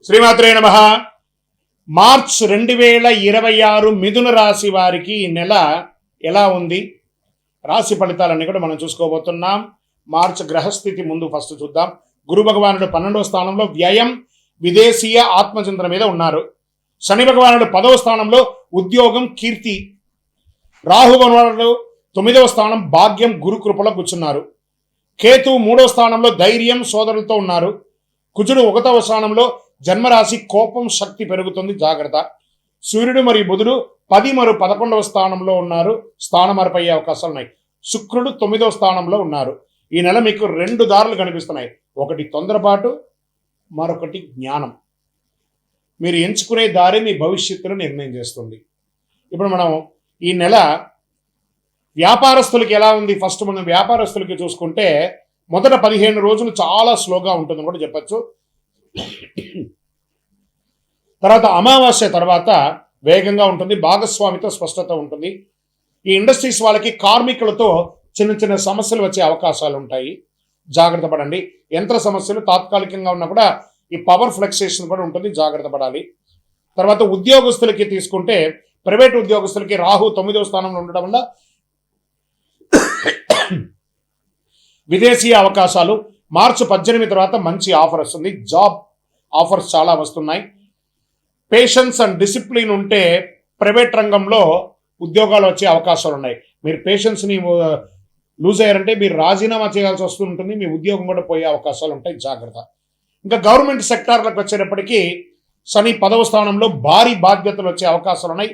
శ్రీమాత్రే నమః. మార్చ్ 2026 మిథున రాశి వారికి ఈ నెల ఎలా ఉంది, రాశి ఫలితాలన్నీ కూడా మనం చూసుకోబోతున్నాం. మార్చ్ గ్రహస్థితి ముందు ఫస్ట్ చూద్దాం. గురు భగవానుడు 12వ స్థానంలో వ్యయం, విదేశీయ ఆత్మచింతన మీద ఉన్నారు. శని భగవానుడు 10వ స్థానంలో ఉద్యోగం, కీర్తి. రాహు భగవానుడు 9వ స్థానం భాగ్యం, గురు కృపలో కూర్చున్నారు. కేతు 3వ స్థానంలో ధైర్యం, సోదరులతో ఉన్నారు. కుజుడు 1వ స్థానంలో జన్మరాశి, కోపం, శక్తి పెరుగుతుంది, జాగ్రత్త. సూర్యుడు మరియు బుధుడు 10 మరియు 11వ స్థానంలో ఉన్నారు, స్థానం మార్పయ్యే అవకాశాలు ఉన్నాయి. శుక్రుడు 9వ స్థానంలో ఉన్నారు. ఈ నెల మీకు 2 దారులు కనిపిస్తున్నాయి. ఒకటి తొందరపాటు, మరొకటి జ్ఞానం. మీరు ఎంచుకునే దారి మీ భవిష్యత్తును నిర్ణయం చేస్తుంది. ఇప్పుడు మనం ఈ నెల వ్యాపారస్తులకి ఎలా ఉంది, ఫస్ట్ మనం వ్యాపారస్తులకి చూసుకుంటే మొదట 15 రోజులు చాలా స్లోగా ఉంటుందని కూడా చెప్పచ్చు. తర్వాత అమావాస్య తర్వాత వేగంగా ఉంటుంది, భాగస్వామితో స్పష్టత ఉంటుంది. ఈ ఇండస్ట్రీస్ వాళ్ళకి కార్మికులతో చిన్న చిన్న సమస్యలు వచ్చే అవకాశాలు ఉంటాయి, జాగ్రత్త పడండి. యంత్ర సమస్యలు తాత్కాలికంగా ఉన్నా కూడా ఈ పవర్ ఫ్లక్సేషన్ కూడా ఉంటుంది, జాగ్రత్త పడాలి. తర్వాత ఉద్యోగస్తులకి తీసుకుంటే ప్రైవేట్ ఉద్యోగస్తులకి రాహు 9వ స్థానంలో ఉండడం వల్ల విదేశీ అవకాశాలు. మార్చి 18 తర్వాత మంచి ఆఫర్ వస్తుంది, జాబ్ ఆఫర్స్ చాలా వస్తున్నాయి. పేషెన్స్ అండ్ డిసిప్లిన్ ఉంటే ప్రైవేట్ రంగంలో ఉద్యోగాలు వచ్చే అవకాశాలు ఉన్నాయి. మీరు పేషెన్స్ని లూజ్ అయ్యారంటే మీరు రాజీనామా చేయాల్సి వస్తుంటుంది, మీ ఉద్యోగం కూడా పోయే అవకాశాలు ఉంటాయి, జాగ్రత్త. ఇంకా గవర్నమెంట్ సెక్టార్లకు వచ్చేటప్పటికీ శని 10వ స్థానంలో భారీ బాధ్యతలు వచ్చే అవకాశాలు ఉన్నాయి.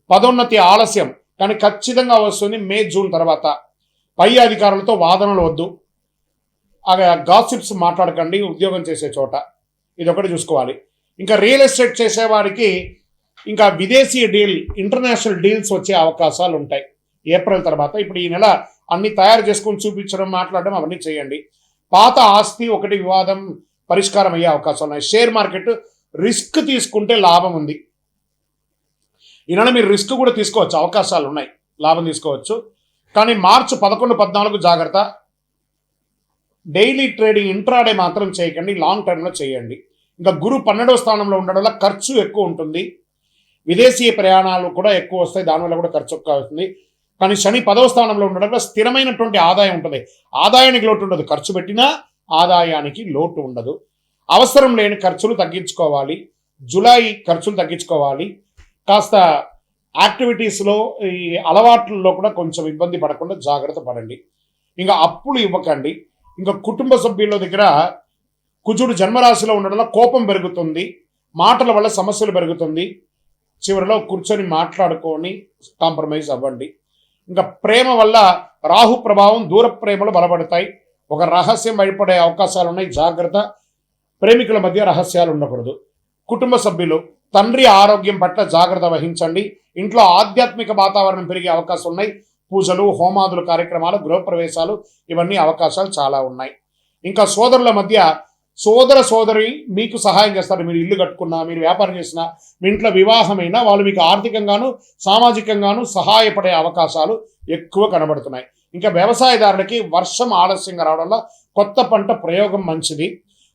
పదోన్నతి ఆలస్యం కానీ ఖచ్చితంగా వస్తుంది మే, జూన్ తర్వాత. పై అధికారులతో వాదనలు వద్దు, గాసిప్స్ మాట్లాడకండి ఉద్యోగం చేసే చోట, ఇది ఒకటి చూసుకోవాలి. ఇంకా రియల్ ఎస్టేట్ చేసేవారికి ఇంకా విదేశీ డీల్, ఇంటర్నేషనల్ డీల్స్ వచ్చే అవకాశాలు ఉంటాయి ఏప్రిల్ తర్వాత. ఇప్పుడు ఈ నెల అన్ని తయారు చేసుకొని చూపించడం, మాట్లాడడం అవన్నీ చేయండి. పాత ఆస్తి ఒకటి వివాదం పరిష్కారం అయ్యే అవకాశాలు ఉన్నాయి. షేర్ మార్కెట్ రిస్క్ తీసుకుంటే లాభం ఉంది. ఈ నెల మీరు రిస్క్ కూడా తీసుకోవచ్చు, అవకాశాలు ఉన్నాయి, లాభం తీసుకోవచ్చు. కానీ మార్చి 11, 14 జాగ్రత్త. డైలీ ట్రేడింగ్, ఇంట్రాడే మాత్రం చేయకండి, లాంగ్ టర్మ్లో చేయండి. ఇంకా గురు 12వ స్థానంలో ఉండడం వల్ల ఖర్చు ఎక్కువ ఉంటుంది, విదేశీ ప్రయాణాలు కూడా ఎక్కువ వస్తాయి, దానివల్ల కూడా ఖర్చు ఎక్కువ అవుతుంది. కానీ శని 10వ స్థానంలో ఉండడం వల్ల స్థిరమైనటువంటి ఆదాయం ఉంటుంది, ఆదాయానికి లోటు ఉండదు, ఖర్చు పెట్టినా ఆదాయానికి లోటు ఉండదు. అవసరం లేని ఖర్చులు తగ్గించుకోవాలి, జూలై ఖర్చులు తగ్గించుకోవాలి. కాస్త యాక్టివిటీస్లో, ఈ అలవాట్లలో కూడా కొంచెం ఇబ్బంది పడకుండా జాగ్రత్త పడండి. ఇంకా అప్పులు ఇవ్వకండి. ఇంకా కుటుంబ సభ్యుల దగ్గర కుజుడు జన్మరాశిలో ఉండడంలో కోపం పెరుగుతుంది, మాటల వల్ల సమస్యలు పెరుగుతుంది. చివరిలో కూర్చొని మాట్లాడుకొని కాంప్రమైజ్ అవ్వండి. ఇంకా ప్రేమ వల్ల రాహు ప్రభావం, దూర ప్రేమలు బలపడతాయి, ఒక రహస్యం బయటపడే అవకాశాలు ఉన్నాయి, జాగ్రత్త. ప్రేమికుల మధ్య రహస్యాలు ఉండకూడదు. కుటుంబ సభ్యులు, తండ్రి ఆరోగ్యం పట్ల జాగ్రత్త వహించండి. ఇంట్లో ఆధ్యాత్మిక వాతావరణం పెరిగే అవకాశం ఉన్నాయి. పూజలు, హోమాదులు, కార్యక్రమాలు, గృహప్రవేశాలు, ఇవన్నీ అవకాశాలు చాలా ఉన్నాయి. ఇంకా సోదరుల మధ్య, సోదరి మీకు సహాయం చేస్తారు. మీరు ఇల్లు కట్టుకున్నా, మీరు వ్యాపారం చేసినా, మీ ఇంట్లో వివాహమైనా వాళ్ళు మీకు ఆర్థికంగాను సామాజికంగాను సహాయపడే అవకాశాలు ఎక్కువ కనబడుతున్నాయి. ఇంకా వ్యవసాయదారులకి వర్షం ఆలస్యంగా రావడం వల్ల కొత్త పంట ప్రయోగం మంచిది.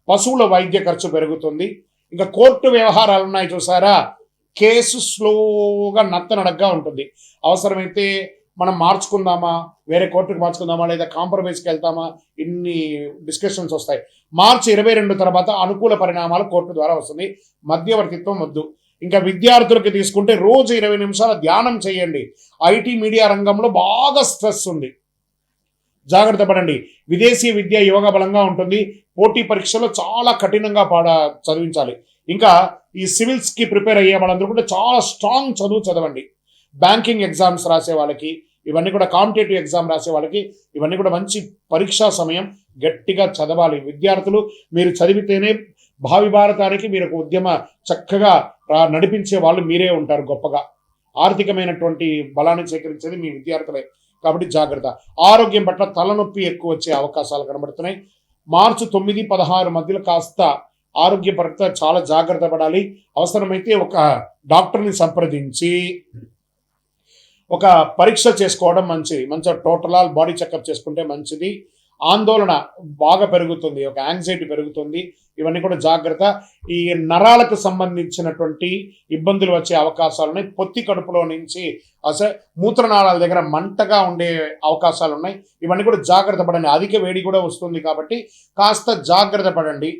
పశువుల వైద్య ఖర్చు పెరుగుతుంది. ఇంకా కోర్టు వ్యవహారాలు ఉన్నాయి చూసారా, కేసు స్లోగా నత్తనడగ్గా ఉంటుంది. అవసరమైతే మనం మార్చుకుందామా, వేరే కోర్టుకు మార్చుకుందామా, లేదా కాంప్రమైజ్కి వెళ్తామా, ఇన్ని డిస్కషన్స్ వస్తాయి. మార్చి 22 తర్వాత అనుకూల పరిణామాలు కోర్టు ద్వారా వస్తుంది, మధ్యవర్తిత్వం వద్దు. ఇంకా విద్యార్థులకు తీసుకుంటే రోజు 20 నిమిషాల ధ్యానం చేయండి. ఐటీ మీడియా రంగంలో బాగా స్ట్రెస్ ఉంది, జాగ్రత్త పడండి. విదేశీ విద్య యోగ బలంగా ఉంటుంది. పోటీ పరీక్షలో చాలా కఠినంగా చదివించాలి. ఇంకా ఈ సివిల్స్కి ప్రిపేర్ అయ్యే వాళ్ళందరూ కూడా చాలా స్ట్రాంగ్ చదువు చదవండి. బ్యాంకింగ్ ఎగ్జామ్స్ రాసే వాళ్ళకి, ఇవన్నీ కూడా కాంపిటేటివ్ ఎగ్జామ్ రాసే వాళ్ళకి ఇవన్నీ కూడా మంచి పరీక్షా సమయం, గట్టిగా చదవాలి. విద్యార్థులు మీరు చదివితేనే భావి భారతానికి మీరు ఒక ఉద్యమ చక్కగా నడిపించే వాళ్ళు మీరే ఉంటారు. గొప్పగా ఆర్థికమైనటువంటి బలాన్ని సేకరించేది మీ విద్యార్థులే, కాబట్టి జాగ్రత్త. ఆరోగ్యం పట్ల తలనొప్పి ఎక్కువ వచ్చే అవకాశాలు కనబడుతున్నాయి. మార్చి 9, 16 మధ్యలో కాస్త ఆరోగ్య పట్ల చాలా జాగ్రత్త పడాలి. అవసరమైతే ఒక డాక్టర్ని సంప్రదించి ఒక పరీక్ష చేసుకోవడం మంచిది. మంచిగా టోటల్ బాడీ చెకప్ చేసుకుంటే మంచిది. ఆందోళన బాగా పెరుగుతుంది, ఒక యాంగ్జైటీ పెరుగుతుంది. ఇవన్నీ కూడా జాగ్రత్త. ఈ నరాలకు సంబంధించినటువంటి ఇబ్బందులు వచ్చే అవకాశాలు ఉన్నాయి. పొత్తి కడుపులో నుంచి అసలు మూత్రనాళాల దగ్గర మంటగా ఉండే అవకాశాలు ఉన్నాయి. ఇవన్నీ కూడా జాగ్రత్త పడండి. అధిక వేడి కూడా వస్తుంది కాబట్టి కాస్త జాగ్రత్త పడండి.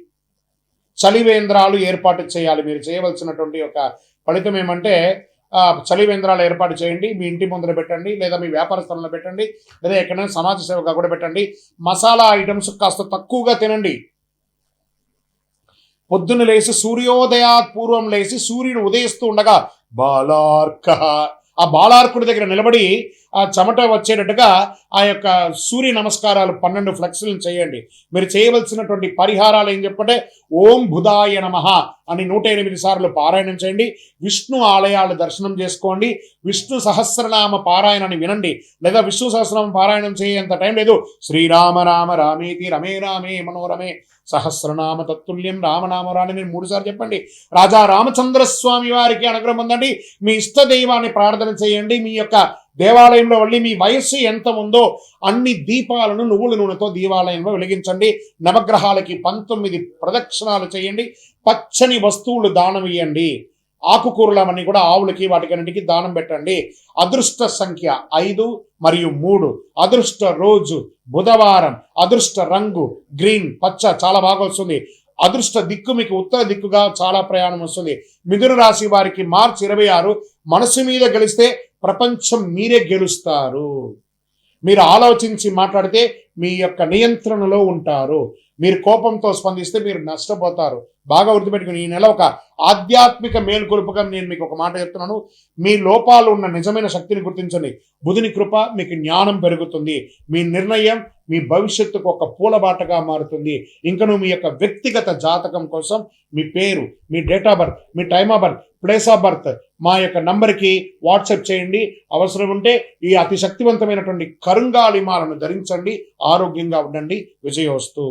చలివేంద్రాలు ఏర్పాటు చేయాలి. మీరు చేయవలసినటువంటి ఒక ఫలితం ఏమంటే చలివేంద్రాలు ఏర్పాటు చేయండి. మీ ఇంటి ముందర పెట్టండి, లేదా మీ వ్యాపార స్థలంలో పెట్టండి, లేదా ఎక్కడైనా సమాజ సేవగా కూడా పెట్టండి. మసాలా ఐటమ్స్ కాస్త తక్కువగా తినండి. పొద్దున్న లేచి సూర్యోదయాత్ పూర్వం లేచి సూర్యుడు ఉదయిస్తూ ఉండగా బాలార్క, ఆ బాలార్కుడి దగ్గర నిలబడి ఆ చెమట వచ్చేటట్టుగా ఆ యొక్క సూర్య నమస్కారాలు 12 ఫ్లెక్స్లను చేయండి. మీరు చేయవలసినటువంటి పరిహారాలు ఏం చెప్పంటే ఓం బుధాయ నమః అని 108 సార్లు పారాయణం చేయండి. విష్ణు ఆలయాలు దర్శనం చేసుకోండి. విష్ణు సహస్రనామ పారాయణాన్ని వినండి, లేదా విష్ణు సహస్రనామ పారాయణం చేయేంత టైం లేదు. శ్రీరామ రామ రామేతి రమే రామే మనోరమే సహస్రనామ తత్తుల్యం రామనామరాని నేను 3 సార్లు చెప్పండి. రాజా రామచంద్రస్వామి వారికి అనుగ్రహం పొందండి. మీ ఇష్ట దైవాన్ని ప్రార్థన చేయండి. మీ యొక్క దేవాలయంలో వెళ్ళి మీ వయస్సు ఎంత ఉందో అన్ని దీపాలను నువ్వుల నూనెతో దేవాలయంలో వెలిగించండి. నవగ్రహాలకి 19 ప్రదక్షిణాలు చేయండి. పచ్చని వస్తువులు దానం ఇవ్వండి. ఆకుకూరలవన్నీ కూడా ఆవులకి వాటికన్నిటికీ దానం పెట్టండి. అదృష్ట సంఖ్య 5 మరియు 3. అదృష్ట రోజు బుధవారం. అదృష్ట రంగు గ్రీన్, పచ్చ, చాలా బాగా వస్తుంది. అదృష్ట దిక్కు మీకు ఉత్తర దిక్కుగా చాలా ప్రయాణం వస్తుంది. మిథున రాశి వారికి మార్చి 26 మనసు మీద గెలిస్తే ప్రపంచం మీరే గెలుస్తారు. మీరు ఆలోచించి మాట్లాడితే మీ యొక్క నియంత్రణలో ఉంటారు. మీరు కోపంతో స్పందిస్తే మీరు నష్టపోతారు. బాగా గుర్తుపెట్టుకుని ఈ నెల ఒక ఆధ్యాత్మిక మేల్కొలుపుగా నేను మీకు ఒక మాట చెప్తున్నాను. మీ లోపాలు ఉన్న నిజమైన శక్తిని గుర్తించండి. బుధుని కృప మీకు జ్ఞానం పెరుగుతుంది. మీ నిర్ణయం మీ భవిష్యత్తుకు ఒక పూలబాటగా మారుతుంది. ఇంకను మీ యొక్క వ్యక్తిగత జాతకం కోసం మీ పేరు, మీ డేట్ ఆఫ్ బర్త్, మీ time of birth, place of birth మా యొక్క నంబర్కి వాట్సాప్ చేయండి. అవసరం ఉంటే ఈ అతి శక్తివంతమైనటువంటి కరుంగాలిమాలను ధరించండి. ఆరోగ్యంగా ఉండండి. విజయోస్తు.